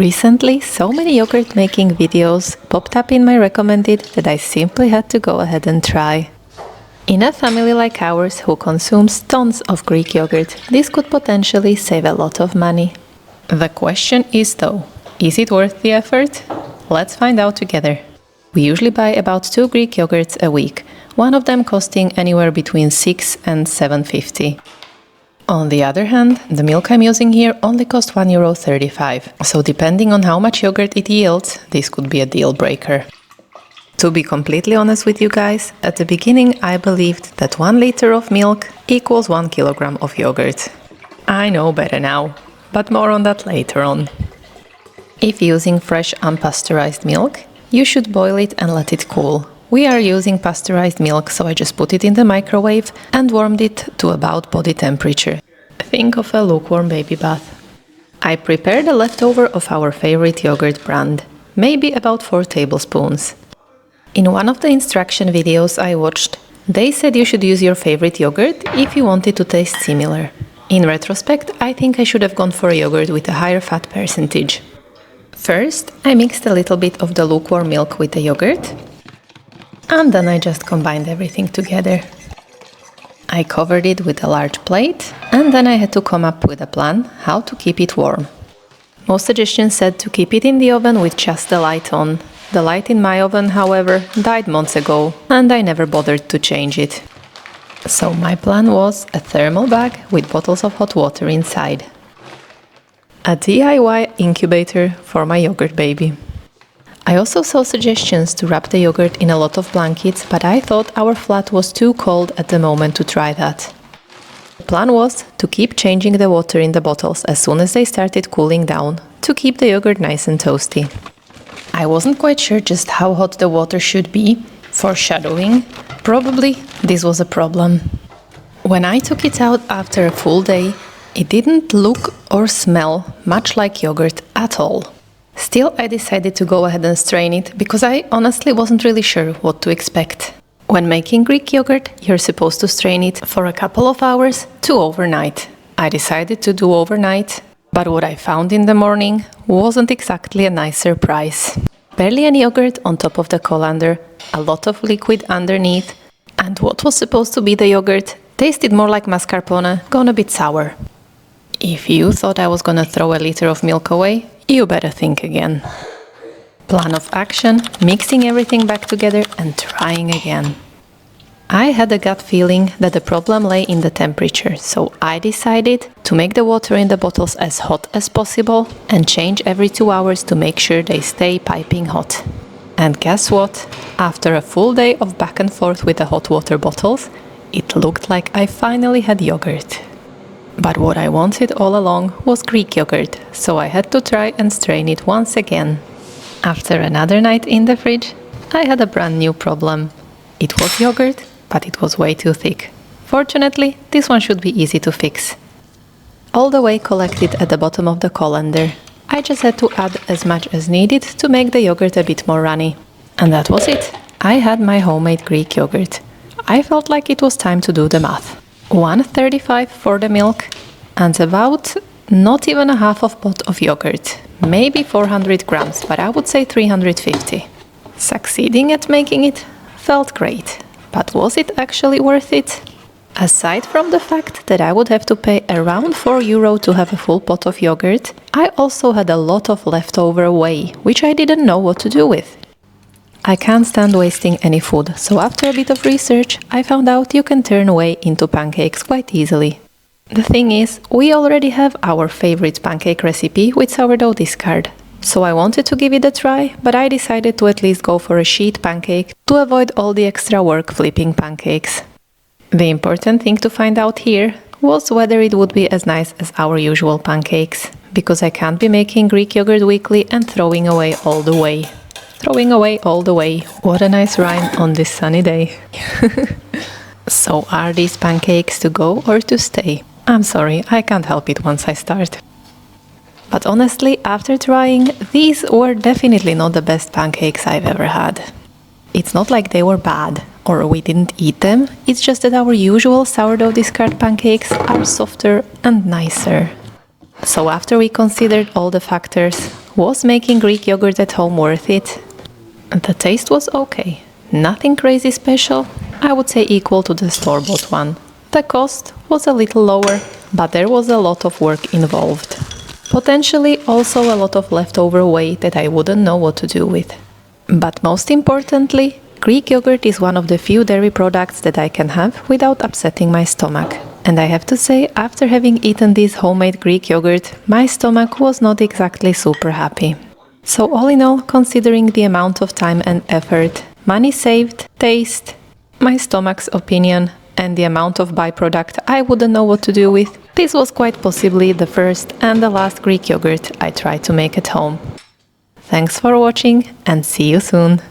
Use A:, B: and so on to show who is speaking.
A: Recently, so many yogurt making videos popped up in my recommended that I simply had to go ahead and try. In a family like ours who consumes tons of Greek yogurt, this could potentially save a lot of money. The question is though, is it worth the effort? Let's find out together. We usually buy about 2 Greek yogurts a week, one of them costing anywhere between $6 and $7.50. On the other hand, the milk I'm using here only costs €1.35, so depending on how much yogurt it yields, this could be a deal breaker. To be completely honest with you guys, at the beginning I believed that 1 liter of milk equals 1 kilogram of yogurt. I know better now, but more on that later on. If using fresh unpasteurized milk, you should boil it and let it cool. We are using pasteurized milk, so I just put it in the microwave and warmed it to about body temperature. Think of a lukewarm baby bath. I prepared a leftover of our favorite yogurt brand, maybe about 4 tablespoons. In one of the instruction videos I watched, they said you should use your favorite yogurt if you want it to taste similar. In retrospect, I think I should have gone for a yogurt with a higher fat percentage. First, I mixed a little bit of the lukewarm milk with the yogurt, and then I just combined everything together. I covered it with a large plate, and then I had to come up with a plan how to keep it warm. Most suggestions said to keep it in the oven with just the light on. The light in my oven, however, died months ago, and I never bothered to change it. So my plan was a thermal bag with bottles of hot water inside. A DIY incubator for my yogurt baby. I also saw suggestions to wrap the yogurt in a lot of blankets, but I thought our flat was too cold at the moment to try that. The plan was to keep changing the water in the bottles as soon as they started cooling down, to keep the yogurt nice and toasty. I wasn't quite sure just how hot the water should be. Foreshadowing, probably this was a problem. When I took it out after a full day, it didn't look or smell much like yogurt at all. Still, I decided to go ahead and strain it because I honestly wasn't really sure what to expect. When making Greek yogurt, you're supposed to strain it for a couple of hours to overnight. I decided to do overnight, but what I found in the morning wasn't exactly a nice surprise. Barely any yogurt on top of the colander, a lot of liquid underneath, and what was supposed to be the yogurt tasted more like mascarpone, gone a bit sour. If you thought I was gonna throw a liter of milk away, you better think again. Plan of action, mixing everything back together and trying again. I had a gut feeling that the problem lay in the temperature, so I decided to make the water in the bottles as hot as possible and change every 2 hours to make sure they stay piping hot. And guess what? After a full day of back and forth with the hot water bottles, it looked like I finally had yogurt. But what I wanted all along was Greek yogurt, so I had to try and strain it once again. After another night in the fridge, I had a brand new problem. It was yogurt, but it was way too thick. Fortunately, this one should be easy to fix. All the way collected at the bottom of the colander. I just had to add as much as needed to make the yogurt a bit more runny. And that was it. I had my homemade Greek yogurt. I felt like it was time to do the math. $1.35 for the milk and about not even a half of pot of yogurt. Maybe 400 grams, but I would say 350. Succeeding at making it felt great, but was it actually worth it? Aside from the fact that I would have to pay around €4 to have a full pot of yogurt, I also had a lot of leftover whey, which I didn't know what to do with. I can't stand wasting any food, so after a bit of research, I found out you can turn whey into pancakes quite easily. The thing is, we already have our favorite pancake recipe with sourdough discard. So I wanted to give it a try, but I decided to at least go for a sheet pancake to avoid all the extra work flipping pancakes. The important thing to find out here was whether it would be as nice as our usual pancakes, because I can't be making Greek yogurt weekly and throwing away all the whey. Throwing away all the whey. What a nice rhyme on this sunny day. So are these pancakes to go or to stay? I'm sorry, I can't help it once I start. But honestly, after trying, these were definitely not the best pancakes I've ever had. It's not like they were bad or we didn't eat them, it's just that our usual sourdough discard pancakes are softer and nicer. So after we considered all the factors, Was making Greek yogurt at home worth it? The taste was okay. Nothing crazy special, I would say equal to the store-bought one. The cost was a little lower, but there was a lot of work involved. Potentially also a lot of leftover whey that I wouldn't know what to do with. But most importantly, Greek yogurt is one of the few dairy products that I can have without upsetting my stomach. And I have to say, after having eaten this homemade Greek yogurt, my stomach was not exactly super happy. So all in all, considering the amount of time and effort, money saved, taste, my stomach's opinion, and the amount of byproduct I wouldn't know what to do with, this was quite possibly the first and the last Greek yogurt I tried to make at home. Thanks for watching and see you soon!